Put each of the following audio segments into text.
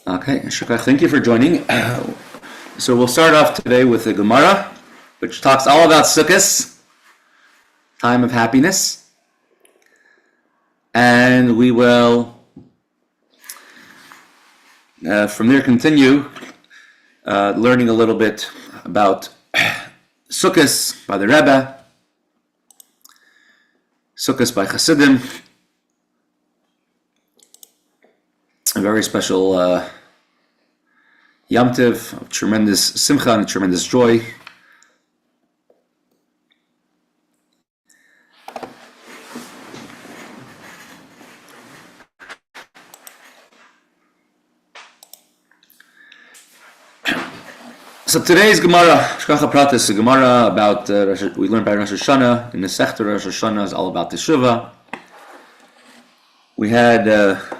Okay, Shukach, thank you for joining. So we'll start off today with the Gemara, which talks all about Sukkos, time of happiness. And we will, from there, continue learning a little bit about Sukkos by the Rebbe, Sukkos by Chassidim, a very special Yom Tiv of tremendous simcha and tremendous joy. So today's Gemara, Shkacha Prat, is a Gemara about, we learned by Rosh Hashana, in Mesechta Rosh Hashana is all about Teshuvah. We had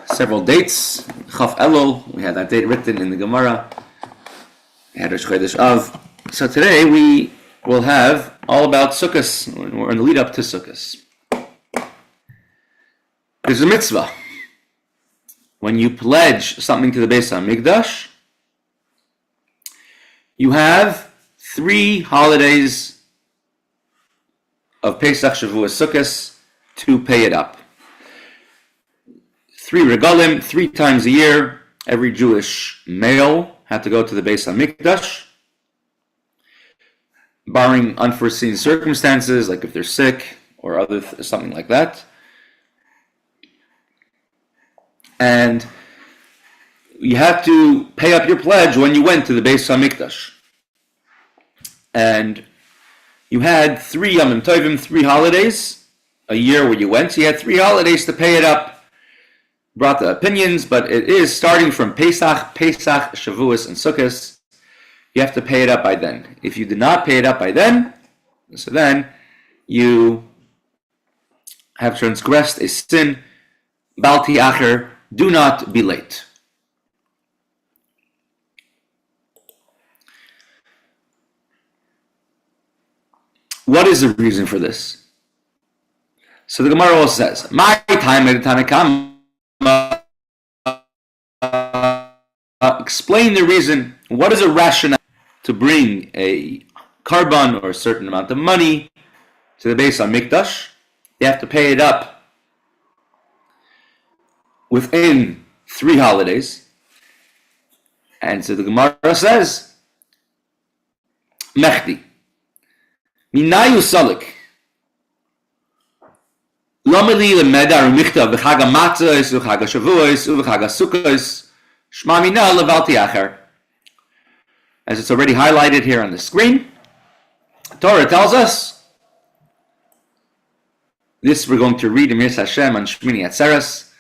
several dates, Chaf Elul, we had that date written in the Gemara. We had Rosh Chodesh Av. So today we will have all about Sukkos. We're in the lead up to Sukkos. There's a mitzvah. When you pledge something to the Beis HaMikdash, you have 3 holidays of Pesach, Shavuos, Sukkos to pay it up. 3 regalim, 3 times a year, every Jewish male had to go to the Beis HaMikdash, barring unforeseen circumstances, like if they're sick or something like that. And you had to pay up your pledge when you went to the Beis HaMikdash. And you had 3 Yomim Tovim, 3 holidays a year where you went. So you had 3 holidays to pay it up. Brought the opinions, but it is starting from Pesach, Shavuos, and Sukkos. You have to pay it up by then. If you did not pay it up by then, so then you have transgressed a sin. Bal ti'acher, do not be late. What is the reason for this? So the Gemara also says, "My time at the Tanakam." Explain the reason. What is a rationale to bring a carbon or a certain amount of money to the Beis HaMikdash? You have to pay it up within 3 holidays. And so the Gemara says, Mechdi, Minayu Salik, Lomeli lemeda rumichta v'chag hamatzos v'chag hashavuos v'chag hasukkos shma mina leval ti'acher. As it's already highlighted here on the screen, Torah tells us, this we're going to read in Miras Hashem on Shmini Atzeres,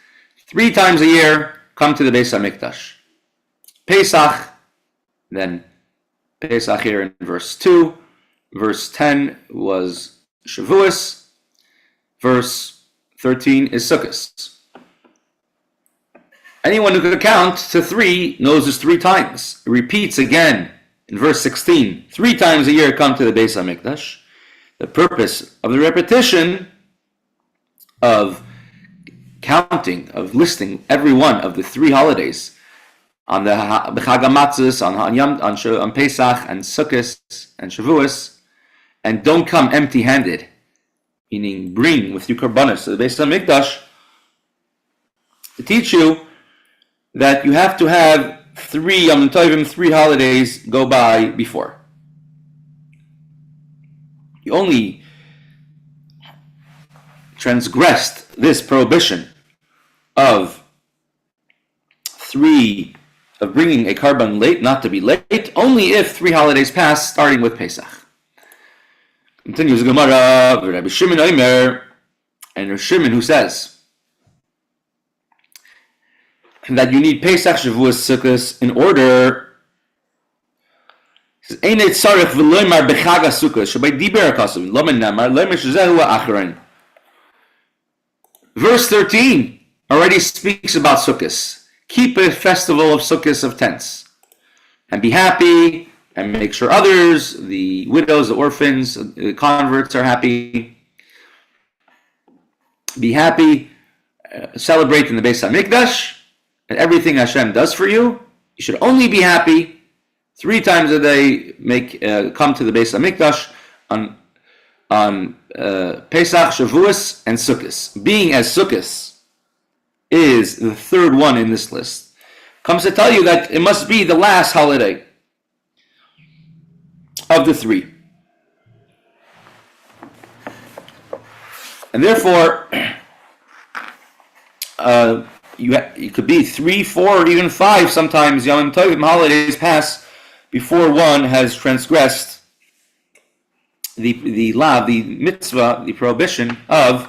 3 times a year, come to the Beis HaMikdash. Pesach, then Pesach here in verse 2, verse 10 was Shavuos, verse 13 is Sukkos. Anyone who could count to 3 knows this 3 times. It repeats again in verse 16. 3 times a year come to the Beis HaMikdash. The purpose of the repetition of counting, of listing every one of the 3 holidays on the Chag HaMatzos, on Pesach and Sukkos and Shavuos, and don't come empty-handed, meaning bring with you karbanos to the Beis HaMikdash, to teach you that you have to have 3 Yom Tovim, 3 holidays go by before. You only transgressed this prohibition of bringing a carbon late, not to be late, only if 3 holidays pass, starting with Pesach. Continues the Gemara, Rabbi Shimon Omer, and Rabbi Shimon who says that you need Pesach, Shavuos, Sukkos in order. He says, Einei tzarech v'loymar b'chag HaSukkos, shabay diber HaKasav, lo men namar, lo meshezehu ha'achron. Verse 13 already speaks about Sukkos. Keep a festival of Sukkos of tents, and be happy, and make sure others, the widows, the orphans, the converts are happy. Be happy, celebrate in the Beis HaMikdash, and everything Hashem does for you, You should only be happy 3 times a day. Come to the Beis Hamikdash on Pesach, Shavuos, and Sukkos. Being as Sukkos is the third one in this list, comes to tell you that it must be the last holiday of the 3. And therefore, you could be 3, 4, or even 5 sometimes Yom Tovim holidays pass before one has transgressed the law, the mitzvah, the prohibition of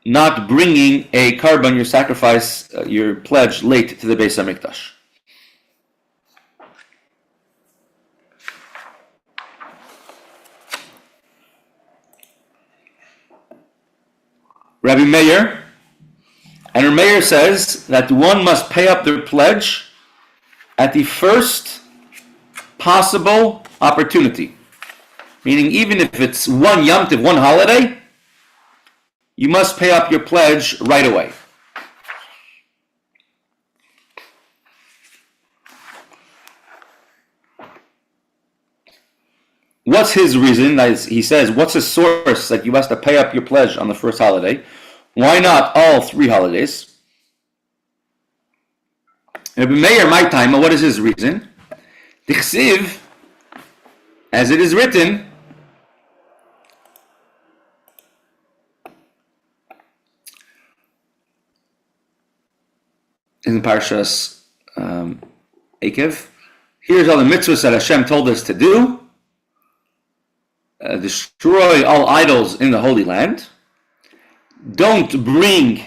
not bringing a karban, your sacrifice, your pledge, late to the Beis Hamikdash. Rabbi Meir, and Rabbi Meir says that one must pay up their pledge at the first possible opportunity. Meaning, even if it's one Yom Tov, one holiday, you must pay up your pledge right away. What's his reason? He says, what's his source that you have to pay up your pledge on the first holiday? Why not all 3 holidays? Rabbi Meir, my time, what is his reason? Tichsiv, as it is written, in Parshas Akev, here's all the mitzvahs that Hashem told us to do. Destroy all idols in the Holy Land. Don't bring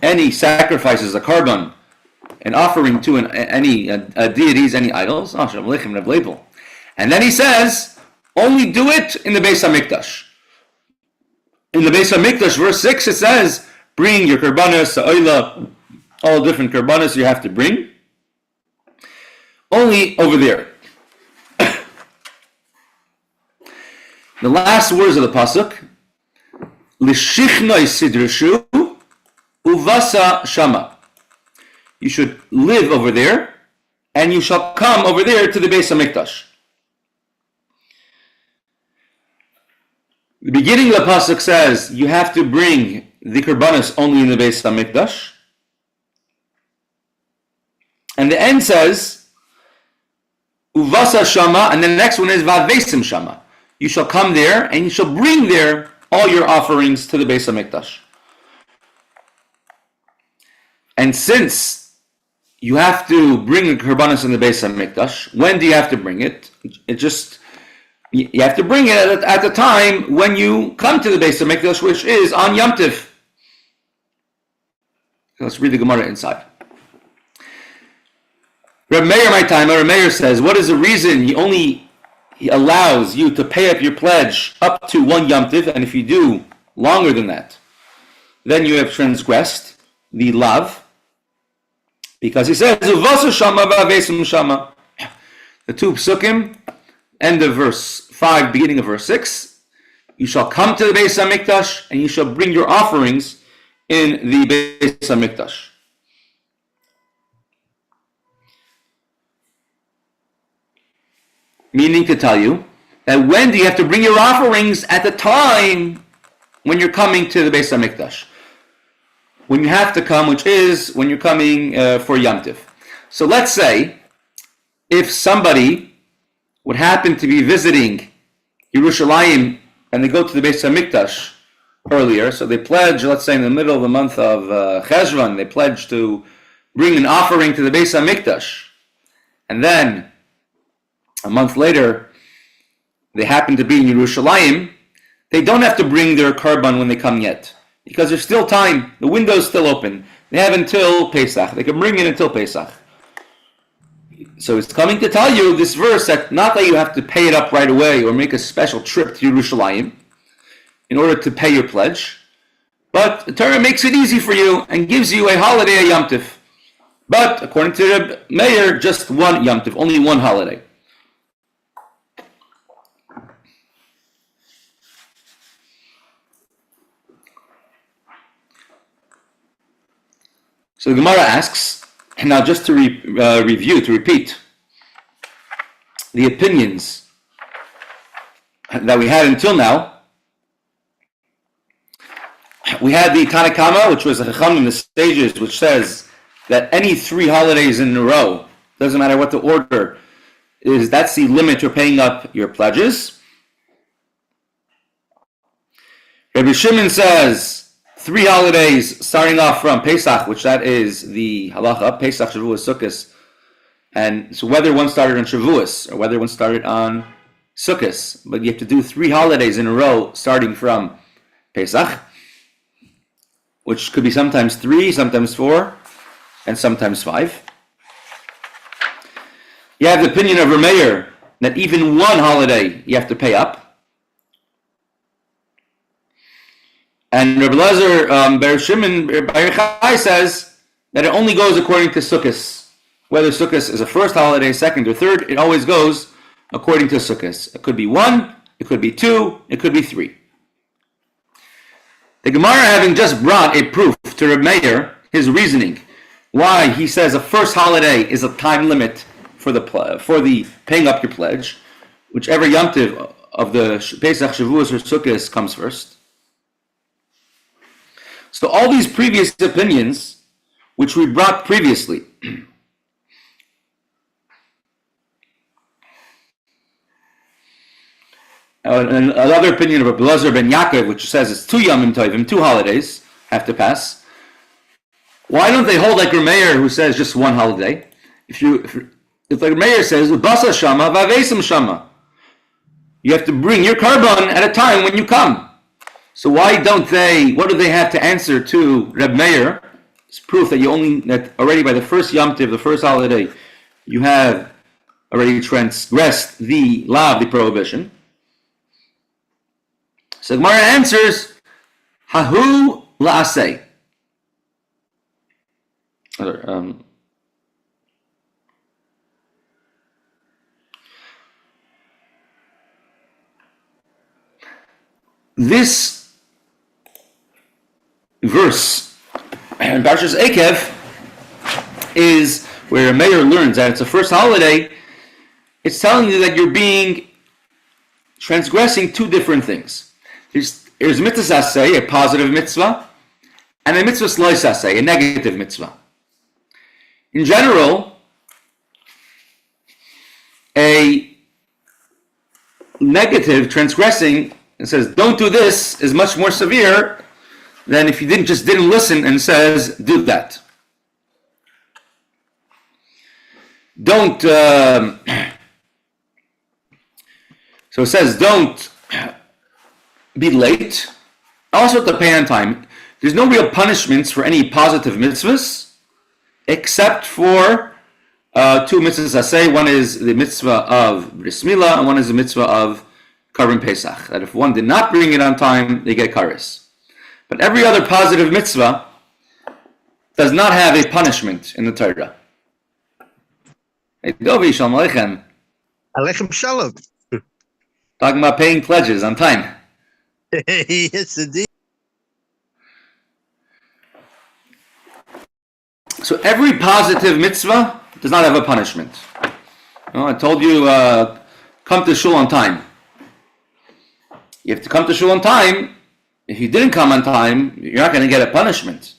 any sacrifices, a karban, an offering to any deities, any idols. And then he says, only do it in the Beis Hamikdash. In the Beis Hamikdash, verse 6, it says, bring your karbanos, sa'oila, all different karbanos you have to bring. Only over there. The last words of the pasuk, L'shichnoi sidrishu uvasa shama. You should live over there, and you shall come over there to the Beis Hamikdash. The beginning of the pasuk says you have to bring the karbanos only in the Beis Hamikdash, and the end says uvasa shama, and then the next one is vavesim shama. You shall come there, and you shall bring there all your offerings to the Beis Hamikdash. And since you have to bring the karbanos in the Beis Hamikdash, when do you have to bring it? You have to bring it at the time when you come to the Beis Hamikdash, which is on Yom Tov. Let's read the Gemara inside. Rebbe Meir, my time, Rebbe Meir says, what is the reason he allows you to pay up your pledge up to 1 Yom Tov, and if you do longer than that, then you have transgressed the lav, because he says, Uvasu shama v'avesum shama. The 2 psukim, end of verse 5, beginning of verse 6, you shall come to the Beis Hamikdash, and you shall bring your offerings in the Beis Hamikdash. Meaning to tell you that when do you have to bring your offerings? At the time when you're coming to the Beis Hamikdash. When you have to come, which is when you're coming for Yom Tov. So let's say if somebody would happen to be visiting Yerushalayim and they go to the Beis Hamikdash earlier, so they pledge, let's say in the middle of the month of Cheshvan, they pledge to bring an offering to the Beis Hamikdash, and then a month later, they happen to be in Yerushalayim, they don't have to bring their karban when they come yet, because there's still time. The window is still open. They have until Pesach. They can bring it until Pesach. So it's coming to tell you, this verse, that not that you have to pay it up right away or make a special trip to Yerushalayim in order to pay your pledge, but the Torah makes it easy for you and gives you a holiday, a Yom Tov. But according to Rebbe Meir, just 1 Yom Tov, only 1 holiday. So the Gemara asks, And now just to repeat the opinions that we had until now. We had the Tanakama, which was a Chacham in the stages, which says that any 3 holidays in a row, doesn't matter what the order is, that's the limit for paying up your pledges. Rabbi Shimon says 3 holidays starting off from Pesach, which that is the halacha, Pesach, Shavuos, Sukkos. And so whether one started on Shavuos or whether one started on Sukkos, but you have to do 3 holidays in a row starting from Pesach, which could be sometimes 3, sometimes 4, and sometimes 5. You have the opinion of Rameir that even 1 holiday you have to pay up. And Rabbi Lezer Ber Shimon Bar Yochai says that it only goes according to Sukkos. Whether Sukkos is a first holiday, second, or third, it always goes according to Sukkos. It could be 1, it could be 2, it could be 3. The Gemara, having just brought a proof to Reb Meir, his reasoning, why he says a first holiday is a time limit for the paying up your pledge, whichever Yom Tov of the Pesach, Shavuos, or Sukkos comes first. So all these previous opinions, which we brought previously, another opinion of Rabbi Lezer ben Yaakov, which says it's 2 Yomim Tovim, 2 holidays have to pass. Why don't they hold like Rameir, who says just 1 holiday? If like Rameir says, Ubasa Shama, Vavesim Shama, you have to bring your carbon at a time when you come. So why don't they? What do they have to answer to Reb Meir? It's proof that already by the first Yom Tov, the first holiday, you have already transgressed the law of the prohibition. So Gemara answers, Hahu la'aseh. This verse in Parshas Ekev is where a mayor learns that it's a first holiday. It's telling you that you're transgressing 2 different things. There's mitzvah aseh, a positive mitzvah, and a mitzvah lois aseh, a negative mitzvah. In general, a negative transgressing, it says don't do this, is much more severe than if you didn't listen and says do that. Don't. So it says don't be late. Also to pay on time. There's no real punishments for any positive mitzvahs, except for 2 mitzvahs aseh. One is the mitzvah of bris milah, and one is the mitzvah of Karban Pesach. That if one did not bring it on time, they get kares. But every other positive mitzvah does not have a punishment in the Torah. Hey, Dovi, shalom aleichem. Aleichem shalom. Talking about paying pledges on time. Yes, indeed. So every positive mitzvah does not have a punishment. I told you, come to shul on time. You have to come to shul on time. If you didn't come on time, you're not going to get a punishment.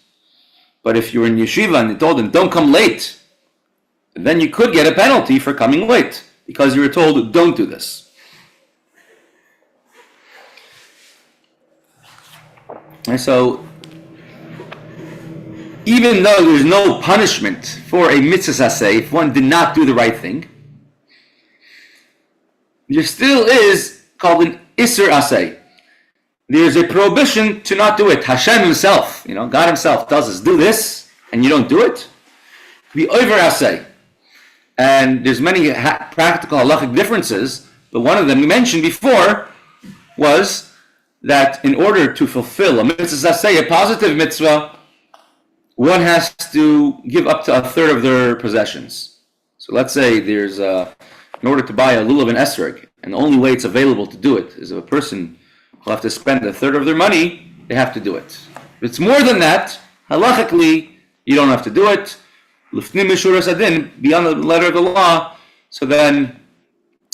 But if you were in yeshiva and you told them, don't come late, then you could get a penalty for coming late, because you were told, don't do this. And so, even though there's no punishment for a mitzvah aseh, if one did not do the right thing, there still is called an isur aseh. There's a prohibition to not do it. Hashem himself, God himself tells us, do this, and you don't do it. The over aseh. And there's many practical halachic differences, but one of them we mentioned before was that in order to fulfill a mitzvah aseh, a positive mitzvah, one has to give up to 1/3 of their possessions. So let's say there's in order to buy a lulav and esrog, and the only way it's available to do it is if a person will have to spend 1/3 of their money, they have to do it. If it's more than that, halachically, you don't have to do it. Lifnim Mishuras Adin, beyond the letter of the law, so then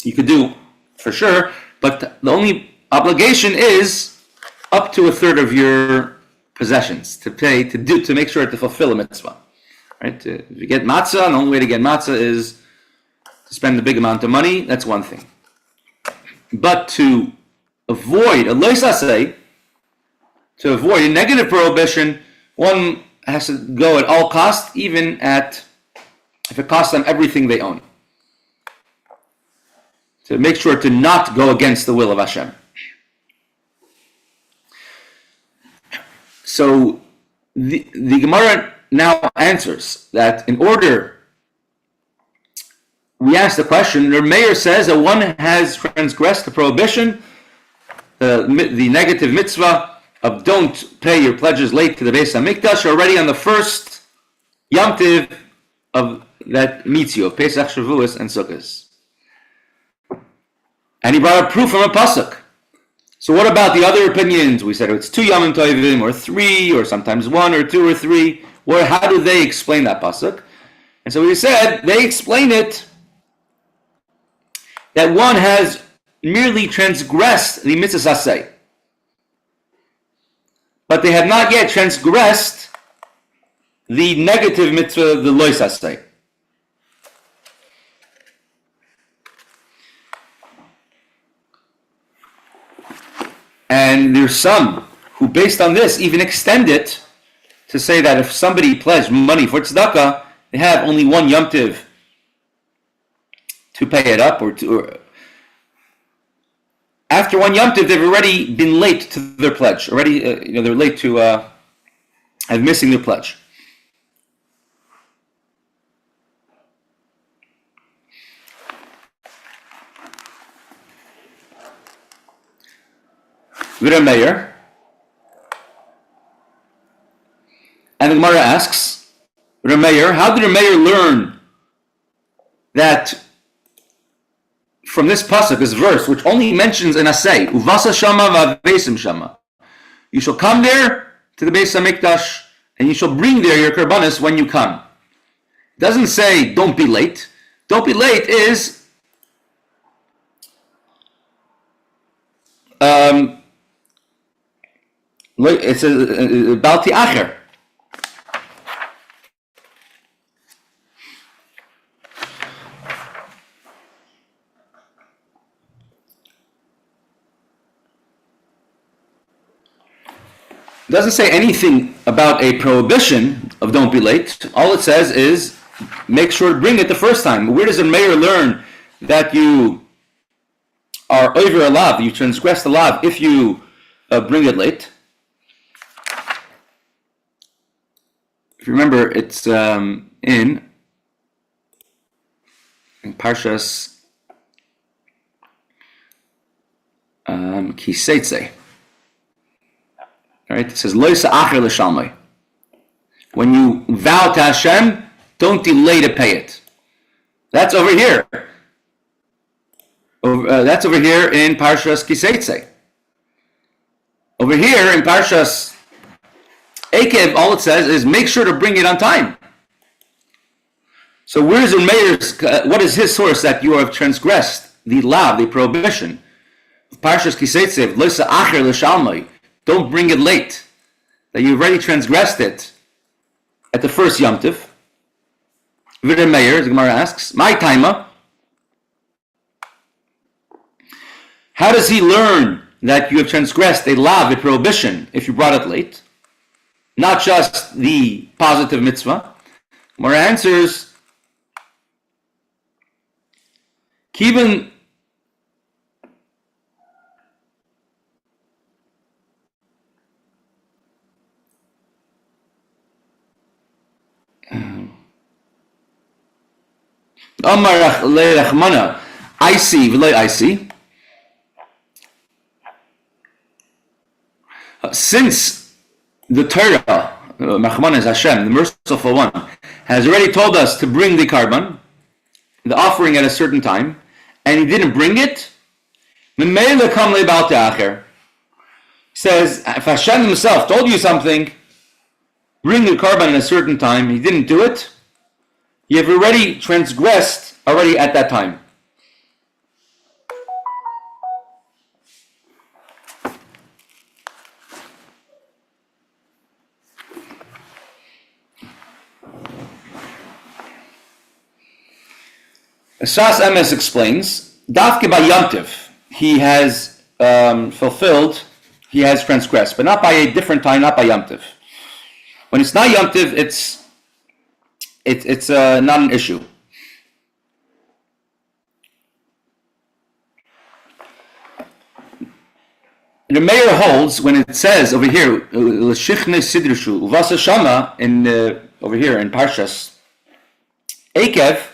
you could do for sure, but the only obligation is up to a third of your possessions to pay, to make sure to fulfill a mitzvah. Right? If you get matzah, and the only way to get matzah is to spend a big amount of money, that's one thing. But to avoid a loisasei, to avoid a negative prohibition, one has to go at all costs, even if it costs them everything they own. To make sure to not go against the will of Hashem. So the Gemara now answers that in order, we ask the question, the mayor says that one has transgressed the prohibition, the negative mitzvah of don't pay your pledges late to the Beis HaMikdash already on the first Yom Tiv of that meets you, of Pesach, Shavuos, and Sukkos. And he brought a proof from a pasuk. So what about the other opinions? We said it's 2 Yomim Tovim, or 3, or sometimes 1, or 2, or 3. How do they explain that pasuk? And so we said they explain it that one has merely transgressed the mitzvah asay, but they have not yet transgressed the negative mitzvah, the lois asay. And there's some who, based on this, even extend it to say that if somebody pledged money for tzedakah, they have only one Yom Tiv to pay it up, or after one Yom Tiv, they've already been late to their pledge. Already, they're late to have missing their pledge. Meir. And the Gemara asks, Meir, how did Meir learn that from this pasuk, this verse, which only mentions an asay, uvasa shama v'avesim shama, you shall come there to the Beis HaMikdash, and you shall bring there your karbanis when you come. It doesn't say don't be late. Don't be late is it's about the acher. It doesn't say anything about a prohibition of don't be late. All it says is make sure to bring it the first time. Where does a mayor learn that you are over a lav, you transgress the lav if you bring it late? If you remember, it's in Parshas Kiseitze. Right? It says, Lo sa'acher l'shalmai. When you vow to Hashem, don't delay to pay it. That's over here. That's over here in Parshas Kiseitze. Over here in Parshas Akev, all it says is make sure to bring it on time. So where's the mayor's, what is his source that you have transgressed the law, the prohibition? Parshas Kiseitze, Lo sa'acher l'shalmai. Don't bring it late. That you've already transgressed it at the first Yom Tiv. Vidar Meir, the Gemara asks, my taima. How does he learn that you have transgressed a law, a prohibition, if you brought it late? Not just the positive mitzvah. Gemara answers, Kiven Amar le'rachmana, I see, v'lei I see. Since the Torah, Rachmana is Hashem, the merciful one, has already told us to bring the karban, the offering at a certain time, and he didn't bring it, says, if Hashem himself told you something, bring the karban at a certain time, he didn't do it, you have already transgressed already at that time. Sas Emes explains, Dafke by Yomtiv, he has fulfilled, he has transgressed, but not by a different time, not by Yomtiv. When it's not Yomtiv, it's not an issue. The mayor holds when it says over here, L'shichne sidrishu uvasa shama in over here in Parshas Ekev.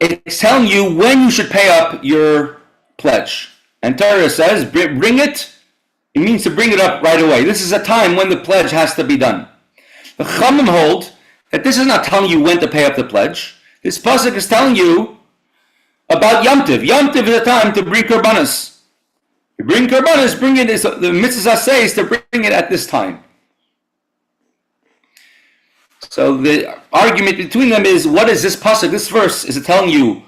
It's telling you when you should pay up your pledge. And Torah says, bring it. It means to bring it up right away. This is a time when the pledge has to be done. The Chaim hold that this is not telling you when to pay up the pledge. This pasuk is telling you about Yom Tov. Yom Tov is a time to bring korbanos. You bring korbanos, bring it. The mitzvah says to bring it at this time. So the argument between them is, what is this pasuk, this verse, is it telling you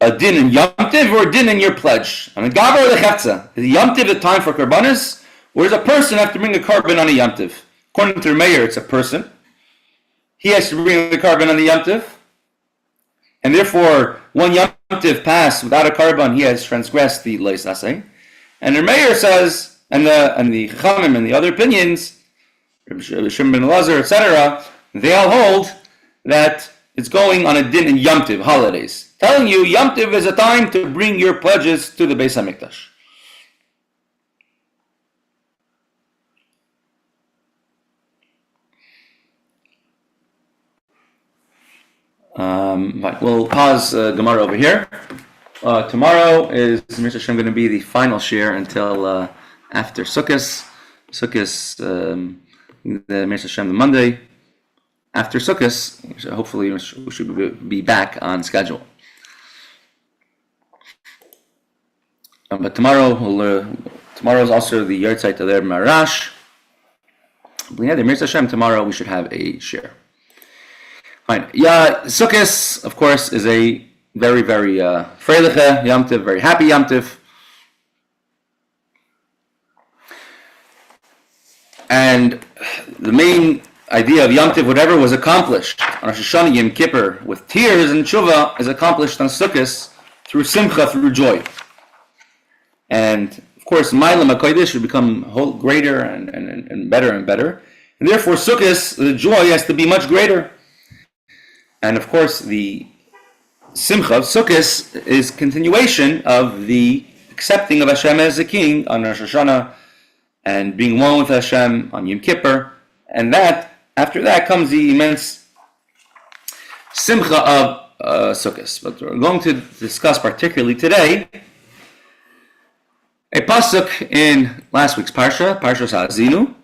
a din in Yom Tov or a din in your pledge? I mean, Gabar or the Chetza? Is Yom Tov the time for korbanos, or does a person have to bring a korban on a Yom Tov? According to the mayor, it's a person. He has to bring the korban on the Yom Tov, and therefore, one Yom Tov passed without a korban, he has transgressed the Leis Asay. And the mayor says, and the Chaim and the other opinions, Rebbe Shimon ben Elazar, etc., they all hold that it's going on a din in Yom Tov, holidays. Telling you Yom Tov is a time to bring your pledges to the Beis HaMikdash. Right, we'll pause Gemara over here. Tomorrow is Mr. Hashem going to be the final share until after Sukkos. Sukkos, the Mr. Hashem, the Monday. After Sukkos, hopefully we should be back on schedule. But tomorrow is also the Yartzeit of the Marash. But yeah, the Mr. Hashem, tomorrow we should have a share. Fine. Yeah, Sukkos, of course, is a very, very freiliche Yom Tov, very happy Yom Tov. And the main idea of Yom Tov, whatever was accomplished on Rosh Hashana Yom Kippur with tears and tshuva, is accomplished on Sukkos through simcha, through joy. And of course, Ma'alim HaKodesh should become greater and better and better. And therefore, Sukkos, the joy has to be much greater. And of course, the simcha of Sukkos is continuation of the accepting of Hashem as the King on Rosh Hashana and being one with Hashem on Yom Kippur. And that, after that, comes the immense simcha of Sukkos. But we're going to discuss particularly today a pasuk in last week's Parsha, Parshas Ha'azinu.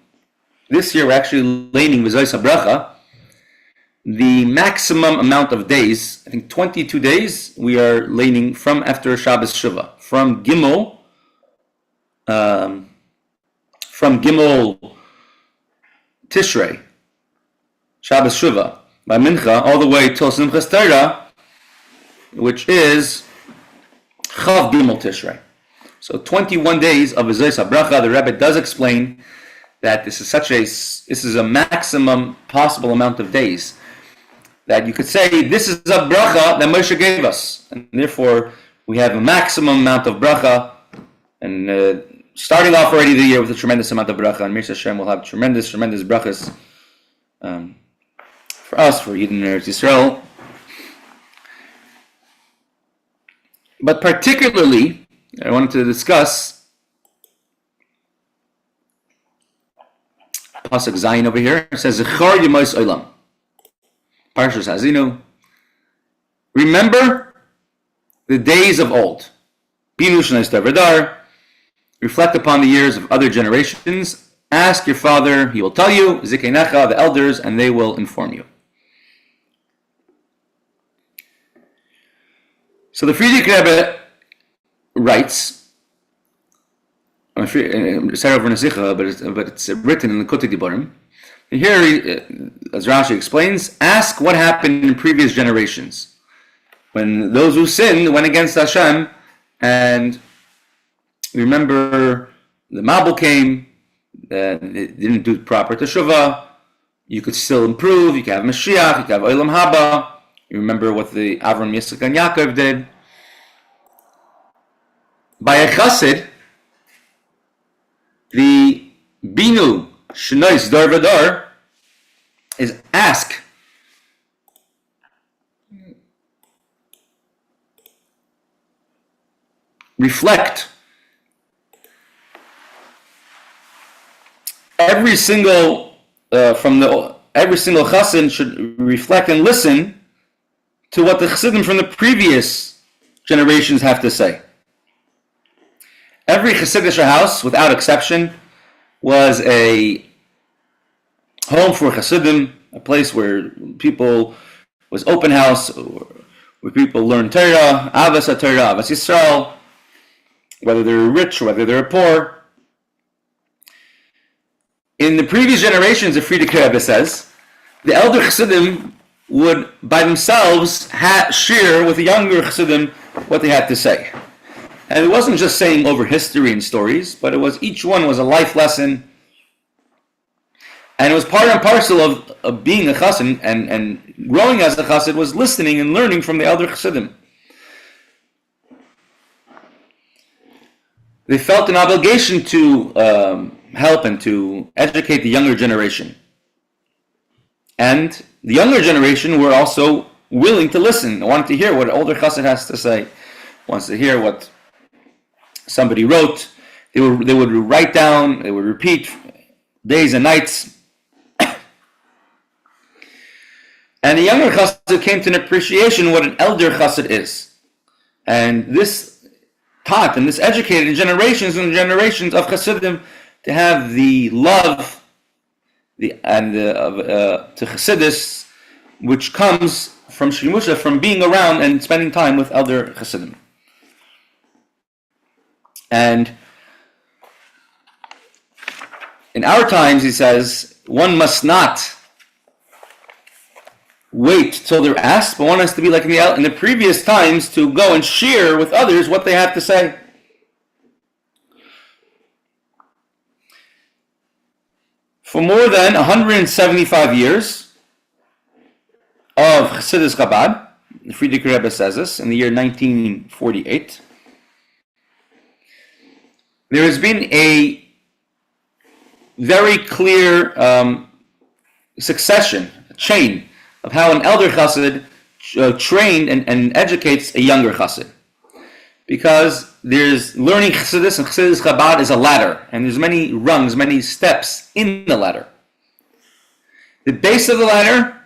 This year we're actually laning V'zois HaBracha, the maximum amount of days, I think 22 days, we are laning from after Shabbos Shuvah, from Gimel Tishrei, Shabbos Shuvah, by Mincha, all the way till Simchas Torah, which is Chav Gimel Tishrei. So 21 days of V'zois HaBracha. The Rebbe does explain that this is a maximum possible amount of days that you could say this is a bracha that Moshe gave us, and therefore we have a maximum amount of bracha. And starting off already the year with a tremendous amount of bracha, and Mir Hashem will have tremendous brachas for us, for Yidden Eretz Yisrael. But particularly, I wanted to discuss Pasuk Zayin over here. It says, Zechar Yemos Olam. Parshas Ha'azinu. Remember the days of old. Binu Shnei Stavradar. Reflect upon the years of other generations. Ask your father, he will tell you. Zikeinecha, the elders, and they will inform you. So the Friedrich Rebbe writes, it's over in Zicha, but it's written in the Kotei Diborim. Here, as Rashi explains, ask what happened in previous generations when those who sinned went against Hashem, and remember the Mabul came, they didn't do proper teshuvah. You could still improve. You can have Mashiach. You can have Olam Haba. You remember what the Avram, Yitzchak, and Yaakov did. By a chassid, the binu shenois dar v'dar is ask. Reflect. Every single chassid should reflect and listen to what the chassidim from the previous generations have to say. Every chassidish house, without exception, was a home for chassidim, a place where people was open house, where people learned Torah, Avas HaTorah, Avas Yisrael, whether they're rich or whether they're poor. In the previous generations, the Friedrich Rebbe says, the elder chassidim would by themselves share with the younger chassidim what they had to say. And it wasn't just saying over history and stories, but it was each one was a life lesson. And it was part and parcel of being a chassid and growing as a chassid was listening and learning from the elder chassidim. They felt an obligation to help and to educate the younger generation. And the younger generation were also willing to listen, wanted to hear what an older chassid has to say, wants to hear what somebody wrote. They would write down, they would repeat days and nights. And the younger chassid came to an appreciation what an elder chassid is. And this taught and this educated generations and generations of chassidim to have the love to chassidus, which comes from shlimusha, from being around and spending time with elder chassidim. And in our times, he says, one must not wait till they're asked, but one has to be like in the previous times to go and share with others what they have to say. For more than 175 years of Chassidus Chabad, the Friedrich Rebbe says this, in the year 1948, there has been a very clear succession, a chain, of how an elder chassid trained and educates a younger chassid. Because there's learning chassidus, and Chassidus Chabad is a ladder, and there's many rungs, many steps in the ladder. The base of the ladder,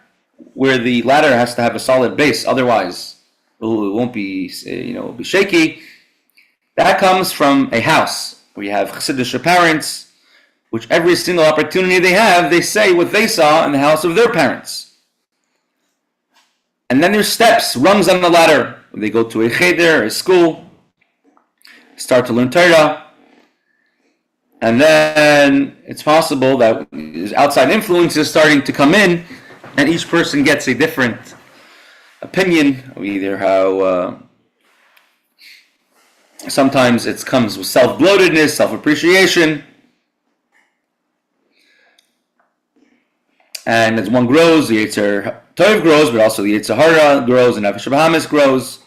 where the ladder has to have a solid base, otherwise it won't be, be shaky. That comes from a house where you have chassidish parents, which every single opportunity they have, they say what they saw in the house of their parents. And then there's steps, rungs on the ladder. They go to a cheder, a school, start to learn Torah, and then it's possible that outside influences starting to come in, and each person gets a different opinion of either how sometimes it comes with self-bloatedness, self-appreciation, and as one grows, the Yetzer Tov grows, but also the Yetzer Hara grows, and Nefesh Bahamis grows.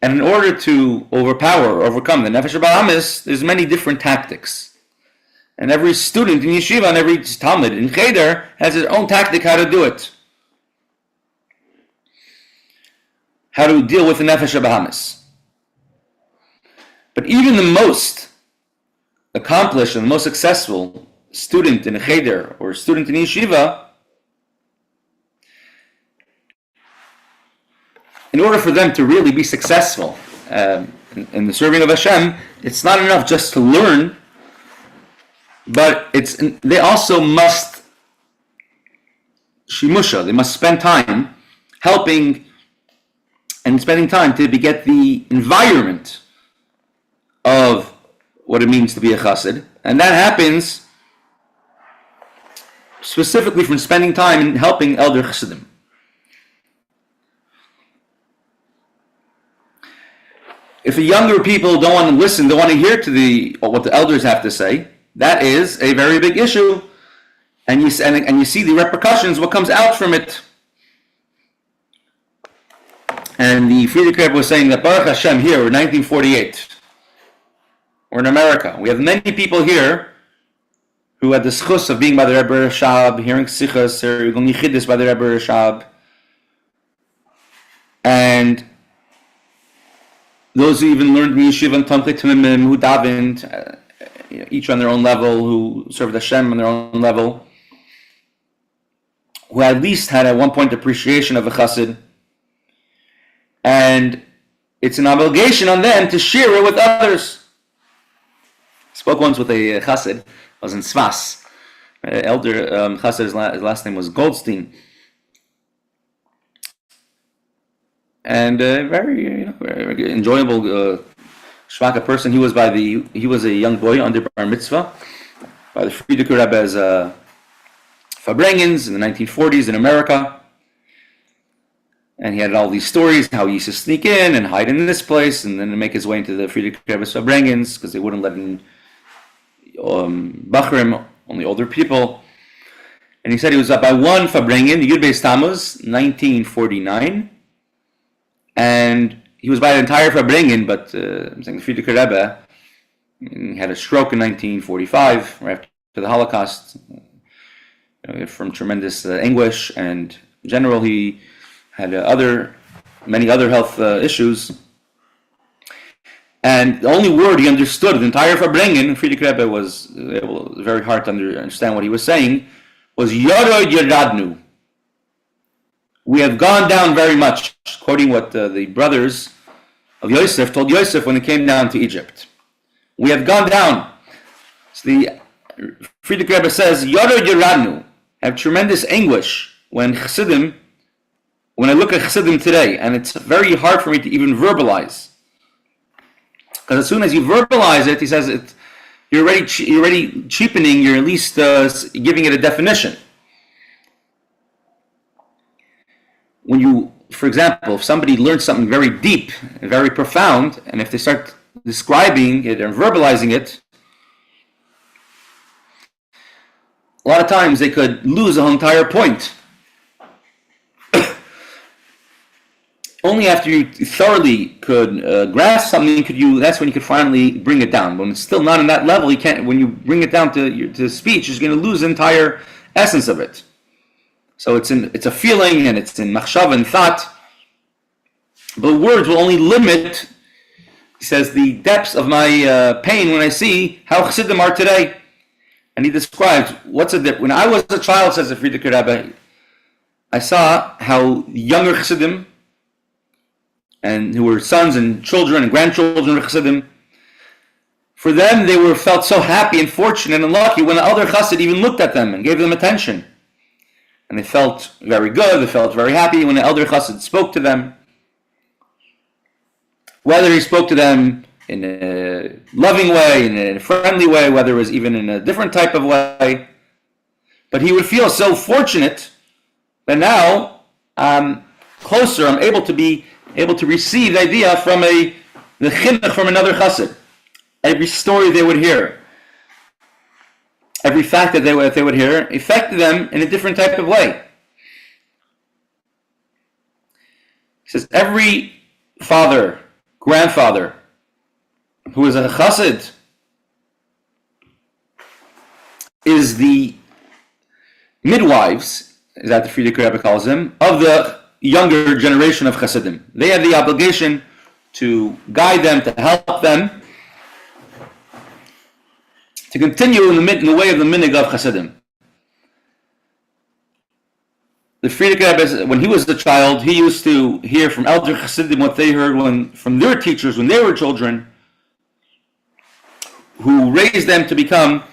And in order to overcome the Nefesh Bahamis, there's many different tactics. And every student in yeshiva and every talmid in cheder has his own tactic how to do it. How to deal with the Nefesh Bahamis. But even the most accomplished and the most successful student in a cheder or student in yeshiva, in order for them to really be successful in the serving of Hashem, it's not enough just to learn, but they also must shimusha, they must spend time helping and spending time to get the environment of what it means to be a chassid, and that happens specifically from spending time in helping elder chassidim. If the younger people don't want to listen, don't want to hear to what the elders have to say, that is a very big issue, and you see the repercussions, what comes out from it. And the Friedrich Rebbe was saying that Baruch Hashem here, we're 1948, we're in America. We have many people here who had the Sukkos of being by the Rebbe Hershel, hearing Sukkos, or going Yichidus by the Rebbe Hershel, and those who even learned Yeshiva and Tomchei Tamimim, who davened, each on their own level, who served Hashem on their own level, who at least had at one point appreciation of a chassid, and it's an obligation on them to share it with others. I spoke once with a chassid. I was in Svas. Elder chassid, his last name was Goldstein. And very enjoyable, shvaka person. He was a young boy under bar mitzvah by the Friedrich Rebbe's Fabrengens in the 1940s in America. And he had all these stories how he used to sneak in and hide in this place, and then make his way into the Friedrich Rebbe's Fabrengens because they wouldn't let in Bachrim, only older people. And he said he was up by one Fabrengen, Yud Beis Tammuz, 1949. And he was by the entire Fabrengen, but I'm saying the Friedrich Rebbe, he had a stroke in 1945, right after the Holocaust, from tremendous anguish, and in general he had many other health issues. And the only word he understood of the entire Fabrengen, Friedrich Rebbe was very hard to understand what he was saying, was Yorod Yeradnu. We have gone down very much, quoting what the brothers of Yosef told Yosef when they came down to Egypt. We have gone down. So the Friedrich Rebbe says, Yorod Yeradnu, have tremendous anguish when I look at Chassidim today, and it's very hard for me to even verbalize. Because as soon as you verbalize it, he says you're already cheapening, you're at least giving it a definition. When you, for example, if somebody learns something very deep and very profound, and if they start describing it and verbalizing it, a lot of times they could lose the whole entire point. Only after you thoroughly could grasp something that's when you could finally bring it down. When it's still not on that level, you can't. When you bring it down to speech, you're going to lose the entire essence of it. So it's a feeling, and it's in machshav and thought. But words will only limit, he says, the depths of my pain when I see how Chassidim are today. And he describes what's a dip. When I was a child, says the Friedrich Rebbe, I saw how younger Chassidim, and who were sons and children and grandchildren of Chassidim, for them they felt so happy and fortunate and lucky when the elder Chassid even looked at them and gave them attention. And they felt very good, they felt very happy when the elder Chassid spoke to them. Whether he spoke to them in a loving way, in a friendly way, whether it was even in a different type of way. But he would feel so fortunate that now I'm closer, I'm able to receive the idea from the chinuch from another chassid. Every story they would hear, every fact that they would hear, affected them in a different type of way. He says every father, grandfather, who is a chassid, is the midwives, is that the Friedrich Rebbe calls them, of the younger generation of chassidim. They have the obligation to guide them, to help them, to continue in the way of the minig of chassidim. The Friedrich Rebbe, when he was a child, he used to hear from elder chassidim what they heard from their teachers when they were children, who raised them to become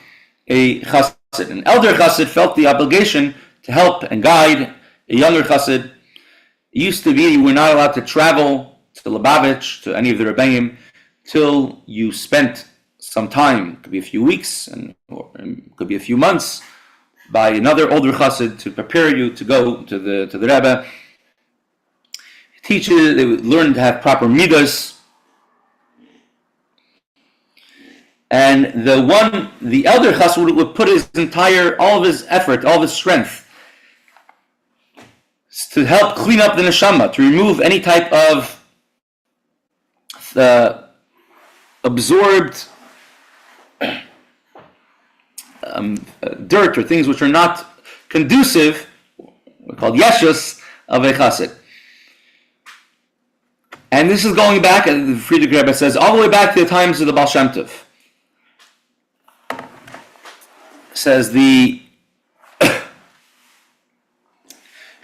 a chassid. An elder chassid felt the obligation to help and guide a younger chassid. It used to be you were not allowed to travel to Lubavitch, to any of the Rebbeim, till you spent some time. It could be a few weeks, or it could be a few months, by another older chassid to prepare you to go to the Rebbe. They would learn to have proper midas. And the elder chassid would put all of his effort, all of his strength to help clean up the neshama, to remove any type of absorbed dirt or things which are not conducive, called yeshus, of a chassid. And this is going back, and the Friedrich Rebbe says, all the way back to the times of the Baal Shem Tov. Says the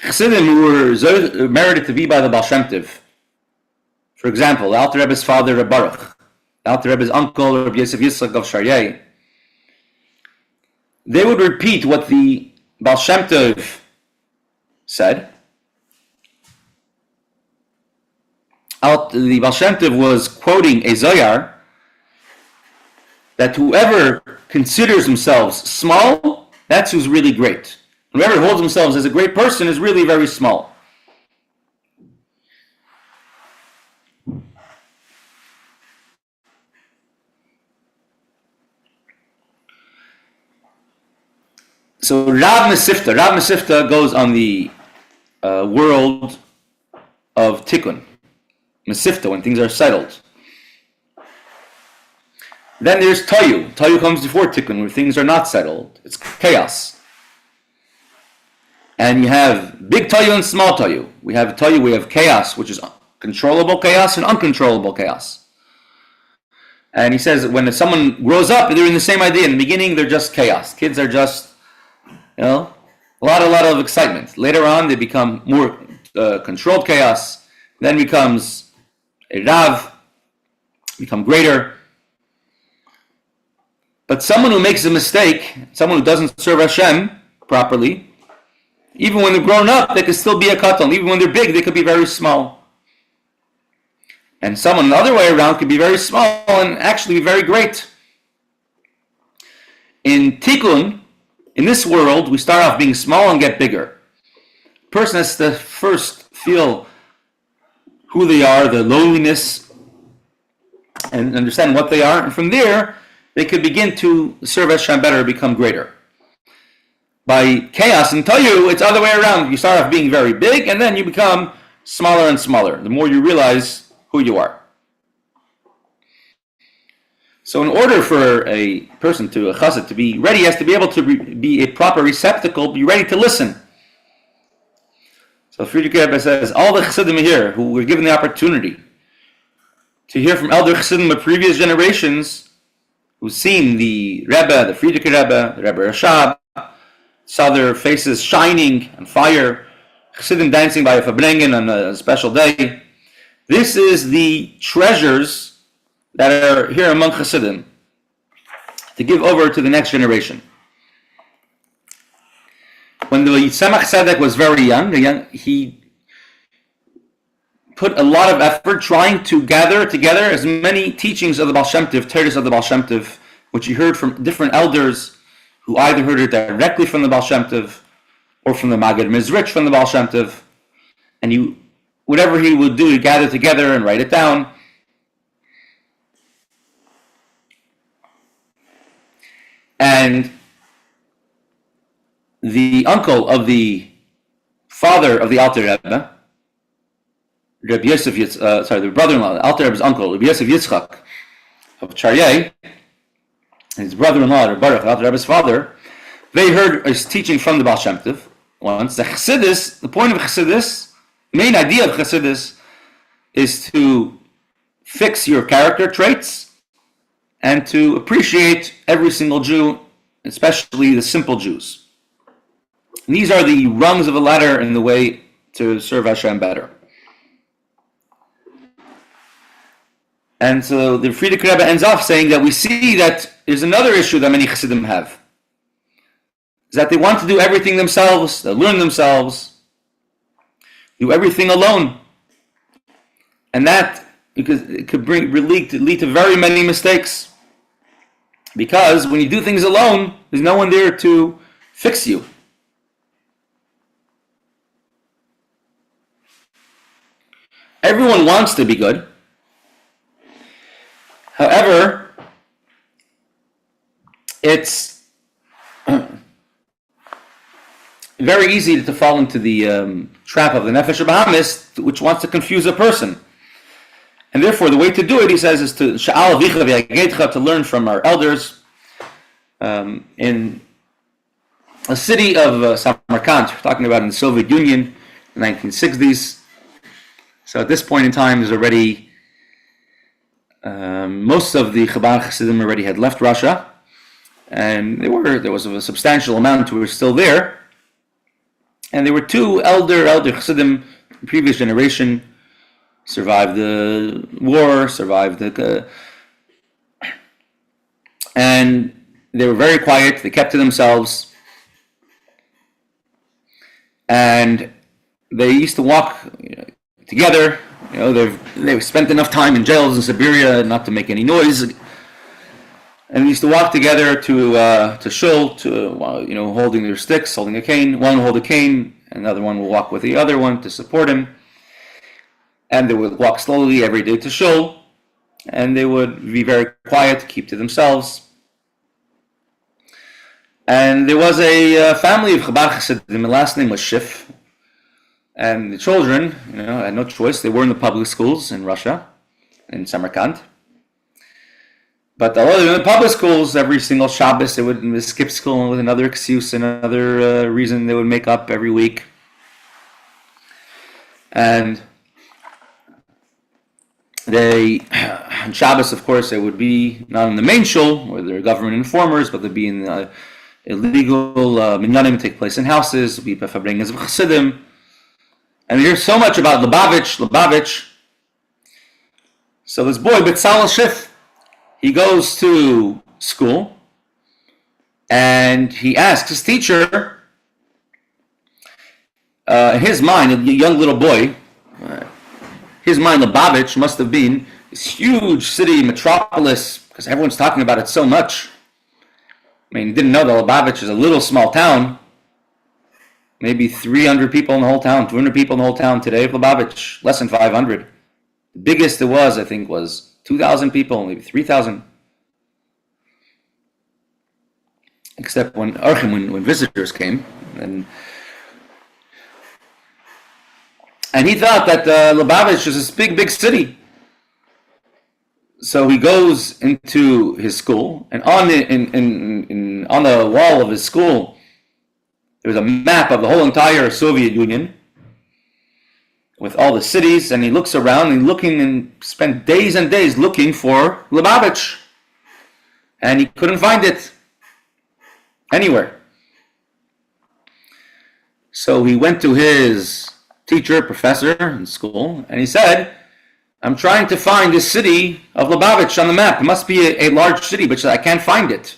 Chassidim who were merited to be by the Baal Shem Tov. For example, the Alter Rebbe's father, Reb Baruch, the Alter Rebbe's uncle, Reb Yosef Yitzchak of Sharyeh, they would repeat what the Baal Shem Tov said. The Baal Shem Tov was quoting a Zohar that whoever considers themselves small, that's who's really great. Whoever holds themselves as a great person is really very small. So Rav Mesechta goes on the world of Tikkun, Mesechta, when things are settled. Then there's Toyu. Toyu comes before Tikkun, where things are not settled. It's chaos. And you have big Toyu and small Toyu. We have Toyu, we have chaos, which is controllable chaos and uncontrollable chaos. And he says when someone grows up, they're in the same idea. In the beginning, they're just chaos. Kids are just, a lot of excitement. Later on, they become more controlled chaos. Then becomes a Rav, become greater. But someone who makes a mistake, someone who doesn't serve Hashem properly, even when they're grown up, they could still be a katan. Even when they're big, they could be very small. And someone the other way around could be very small and actually be very great. In Tikkun, in this world, we start off being small and get bigger. A person has to first feel who they are, the lowliness, and understand what they are. And from there, they could begin to serve Hashem better, become greater. By chaos and Toyu, it's the other way around. You start off being very big, and then you become smaller and smaller, the more you realize who you are. So in order for a person, a chassid, to be ready, he has to be able to be a proper receptacle, be ready to listen. So Friedrich Rebbe says, all the chassidim here who were given the opportunity to hear from elder chassidim of previous generations, who've seen the Rebbe, the Friedrich Rebbe, the Rebbe Rashab, saw their faces shining on fire, chassidim dancing by a farbrengen on a special day. This is the treasures that are here among chassidim to give over to the next generation. When the Tzemach Tzedek was very young, he put a lot of effort trying to gather together as many teachings of the Baal Shem Tov, Teres of the Baal Shem Tov, which he heard from different elders who either heard it directly from the Baal Shem Tov or from the Maggid Mizrich from the Baal Shem Tov. And whatever he would do to gather together and write it down. And the uncle of the father of the Alter Rebbe, Rebbe Yosef the brother-in-law, the Alter Rebbe's uncle, Rebbe Yosef Yitzchak of Sharyeh, his brother-in-law, Rebbe Baruch, the Alter Rebbe's father, they heard his teaching from the Baal Shem Tov once. The Chassidus, the point of Chassidus, the main idea of Chassidus is to fix your character traits and to appreciate every single Jew, especially the simple Jews. And these are the rungs of a ladder in the way to serve Hashem better. And so the Friedrich Rebbe ends off saying that we see that there's another issue that many Chassidim have. Is that they want to do everything themselves, they learn themselves, do everything alone. And that, because it could lead to very many mistakes. Because when you do things alone, there's no one there to fix you. Everyone wants to be good. However, it's very easy to fall into the trap of the nefesh habahamis, which wants to confuse a person. And therefore, the way to do it, he says, is to sha'al avicha v'yageitcha, to learn from our elders. In a city of Samarkand, we're talking about in the Soviet Union, in the 1960s. So at this point in time, there's already most of the Chabad Chassidim already had left Russia, and there was a substantial amount who were still there. And there were two elder Chassidim, the previous generation, survived the war, and they were very quiet. They kept to themselves, and they used to walk together. They've spent enough time in jails in Siberia not to make any noise, and they used to walk together to shul, holding their sticks, holding a cane. One will hold a cane, another one will walk with the other one to support him. And they would walk slowly every day to shul, and they would be very quiet, keep to themselves. And there was a family of Chabad Chassidim. The last name was Schiff, and the children, had no choice. They were in the public schools in Russia, in Samarkand. But although they were in the public schools, every single Shabbos they would skip school with another excuse, another reason they would make up every week. And on Shabbos, of course, they would be not in the main shul, where they're government informers, but they'd be in illegal minyanim take place in houses, be Pfeffer of Chassidim. And we hear so much about Lubavitch. So this boy, Betzalel Schiff, he goes to school, and he asks his teacher, in his mind, a young little boy, his mind, Lubavitch, must have been this huge city, metropolis, because everyone's talking about it so much. I mean, he didn't know that Lubavitch is a little small town. Maybe 300 people in the whole town, 200 people in the whole town today of Lubavitch, less than 500. The biggest it was, I think, was 2,000 people, maybe 3,000. Except when visitors came. And he thought that Lubavitch is this big city. So he goes into his school, and on the wall of his school, there's a map of the whole entire Soviet Union with all the cities, and he looks around and spent days and days looking for Lubavitch, and he couldn't find it anywhere. So he went to his professor in school, and he said, I'm trying to find this city of Lubavitch on the map. It must be a large city, but I can't find it.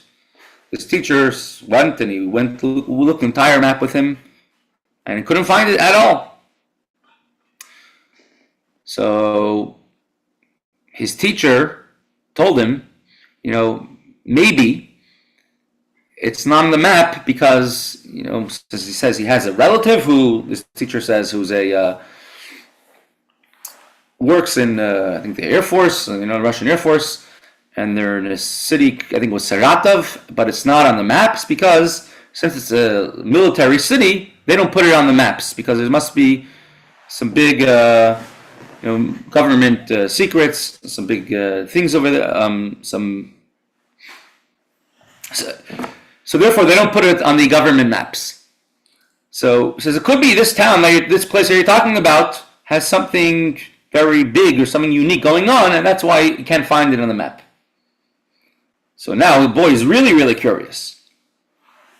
His teacher went to look the entire map with him, and he couldn't find it at all. So his teacher told him, maybe it's not on the map because, as he says, he has a relative who, this teacher says, who's works in, I think, the Air Force, Russian Air Force, and they're in a city, I think it was Saratov, but it's not on the maps because, since it's a military city, they don't put it on the maps because there must be some big, government secrets, some big things over there, So therefore, they don't put it on the government maps. So he says it could be this town, this place that you're talking about, has something very big or something unique going on, and that's why you can't find it on the map. So now the boy is really, really curious.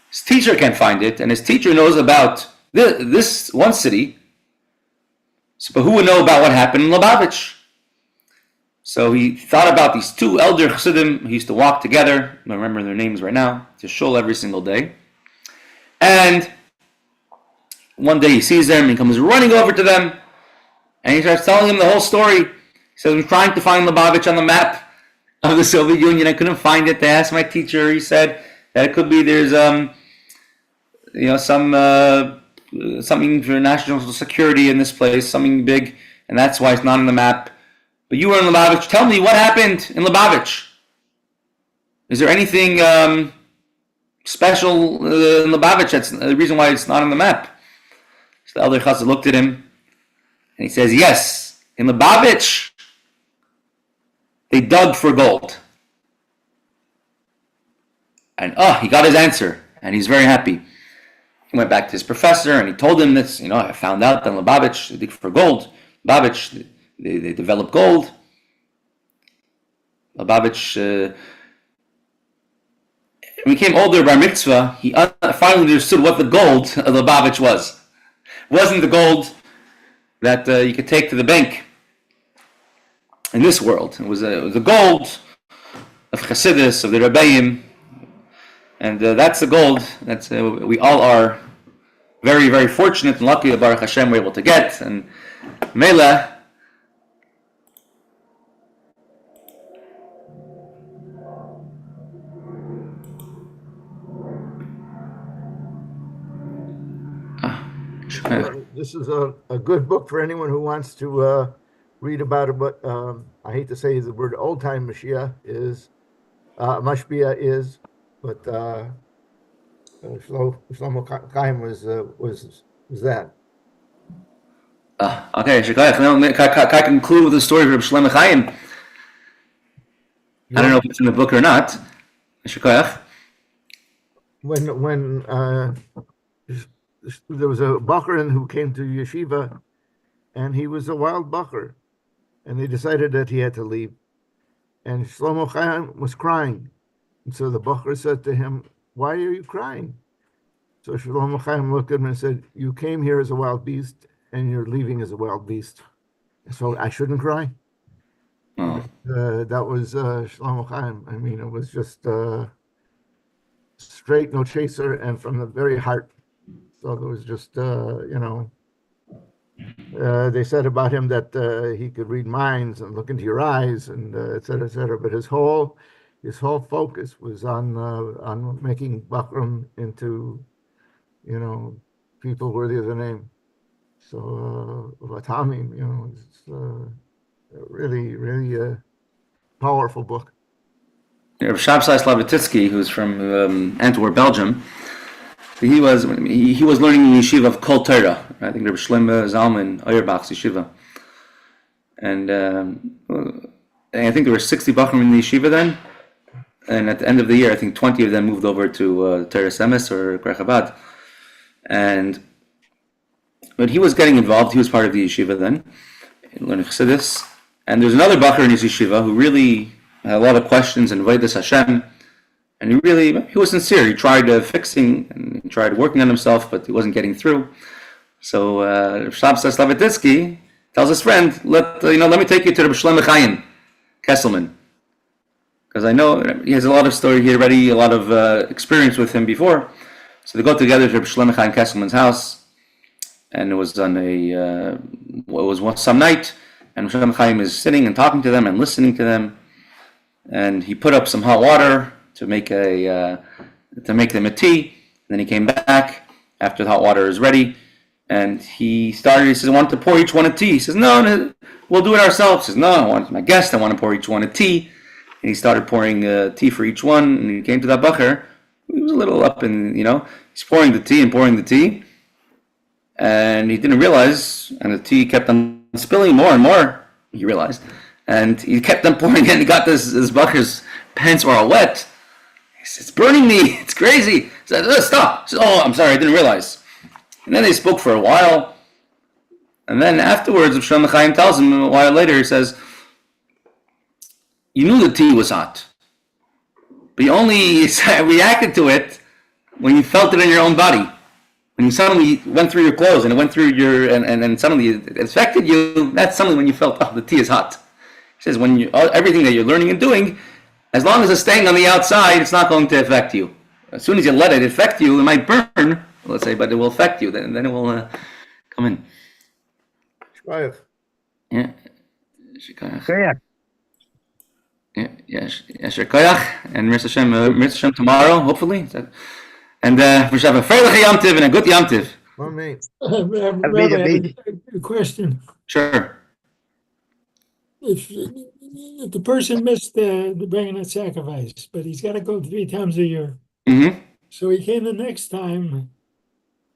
His teacher can't find it, and his teacher knows about this one city. But who would know about what happened in Lubavitch? So he thought about these two elder Chassidim. He used to walk together, I don't remember their names right now, to shul every single day. And one day he sees them, and he comes running over to them, and he starts telling them the whole story. He says, I'm trying to find Lubavitch on the map of the Soviet Union. I couldn't find it. I asked my teacher. He said that it could be there's something for national security in this place, something big, and that's why it's not on the map. But you were in Lubavitch. Tell me what happened in Lubavitch. Is there anything special in Lubavitch that's the reason why it's not on the map? So the elder Chassid looked at him and he says, yes, in Lubavitch they dug for gold. And he got his answer and he's very happy. He went back to his professor and he told him this, I found out that in Lubavitch they dig for gold. Lubavitch, they develop gold. Lubavitch, when he became older by mitzvah, he finally understood what the gold of Lubavitch was. It wasn't the gold that you could take to the bank in this world. It was the gold of Chassidus, of the Rebbeim, and that's the gold that we all are very, very fortunate and lucky that Baruch Hashem we're able to get. And Mela, this is a good book for anyone who wants to read about it. But I hate to say the word old time Mashiach is Mashpia is, but Shlomo Chaim was that. Okay, can I conclude with the story of Shlomo Chaim? I don't know if it's in the book or not. When there was a Bacher who came to yeshiva, and he was a wild Bacher, and they decided that he had to leave. And Shlomo Chaim was crying, and so the Bacher said to him, "Why are you crying?" So Shlomo Chaim looked at him and said, "You came here as a wild beast, and you're leaving as a wild beast. So I shouldn't cry." That was Shlomo Chaim. I mean, it was just straight, no chaser, and from the very heart. So there was just, they said about him that he could read minds and look into your eyes, and et cetera, et cetera. But his whole focus was on making Bakram into, people worthy of the name. So Vatamim, it's really, really powerful book. Rabbi Tzvi, who's from Antwerp, Belgium, he was learning in the yeshiva of Kol Torah. I think Rabbi Shlomo Zalman Auerbach's yeshiva, and I think there were 60 bachrim in the yeshiva then. And at the end of the year, I think 20 of them moved over to Torah Semes or Krech Chabad. But he was getting involved. He was part of the yeshiva then, learning Chassidus. And there's another bacher in his yeshiva who really had a lot of questions and Avodas Hashem. And he was sincere. He tried fixing and he tried working on himself, but he wasn't getting through. So Shabsai Slavititsky tells his friend, let me take you to Rebbe Shlomo Chaim Kesselman, because I know he has a lot of story. He already a lot of experience with him before. So they go together to Rebbe Shlomo Chaim Kesselman's house, and it was some night, and Shlomo Chaim is sitting and talking to them and listening to them, and he put up some hot water to make them a tea. Then he came back after the hot water is ready, and he says, "I want to pour each one a tea." He says, "No, we'll do it ourselves." He says, "No, I want my guest. I want to pour each one a tea." And he started pouring tea for each one. And he came to that bacher. He was a little up, and he's pouring the tea, and he didn't realize, and the tea kept on spilling more and more. He realized, and he kept on pouring, and he got this bacher's pants were all wet. He says, "It's burning me. It's crazy." He said, "Stop." He said, "Oh, I'm sorry. I didn't realize." And then they spoke for a while. And then afterwards, Shlomo Chaim tells him a while later, he says, "You knew the tea was hot, but you only reacted to it when you felt it in your own body. When you suddenly went through your clothes and it went through and suddenly it affected you, that's suddenly when you felt, the tea is hot." He says, when everything that you're learning and doing, as long as it's staying on the outside, it's not going to affect you. As soon as you let it affect you, it might burn, let's say, but it will affect you. Then it will come in. Shliach. Yeah. Correct. Yeah, Koyach, and Mir Hashem tomorrow, hopefully. And we should have a freilich Yom Tov and a good Yom Tov. Amen. Rabbi, I have a question. Sure. If the person missed the bringing a sacrifice, but he's got to go 3 times a year, Mm-hmm. so he came the next time,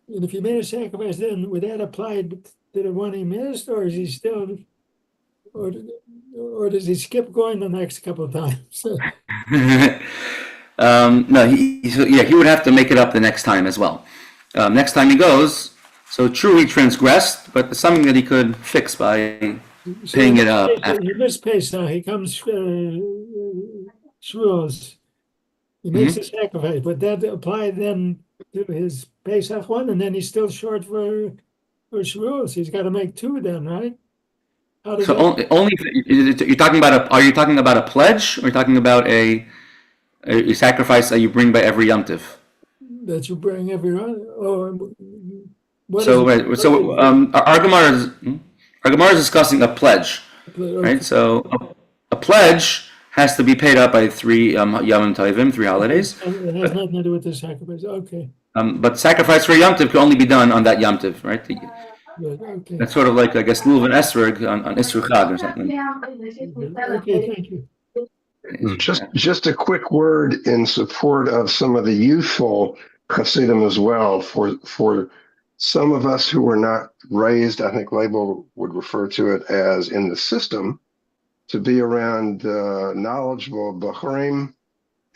and if he made a sacrifice, then would that apply to the one he missed, or is he still, or does he skip going the next couple of times? No, he would have to make it up the next time as well. Next time he goes, so true he transgressed, but it's something that he could fix by paying it up. He missed Pesach, he comes Shavuos. He makes a sacrifice, but that apply then to his Pesach one, and then he's still short for Shavuos. He's got to make 2 then, right? How does So that- only you're talking about are you talking about a pledge, or are you talking about a sacrifice that you bring by every Yom Tov? that you bring everyone? Or what So is it? right, so our Gemara is discussing a pledge, right? So a pledge has to be paid up by 3 Yom Tovim, 3 holidays. It has nothing to do with the sacrifice. Okay, But sacrifice for Yom Tov can only be done on that Yom Tov, right? good. Okay, That's sort of like, I guess, Lulav and Esrog on Isru Chag or something. okay, thank you. Just a quick word in support of some of the youthful Hasidim as well. For some of us who were not raised, I think Label would refer to it as in the system, to be around knowledgeable Bachurim,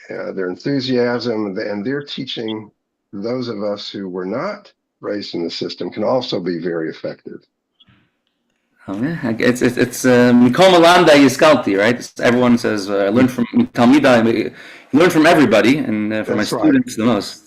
their enthusiasm, and their teaching, those of us who were not raised in the system can also be very effective. Oh, yeah. It's Mikol Malanda Yiskalti, right? Everyone says, I learn from Talmida, I learn from everybody, and from my That's right. students the most.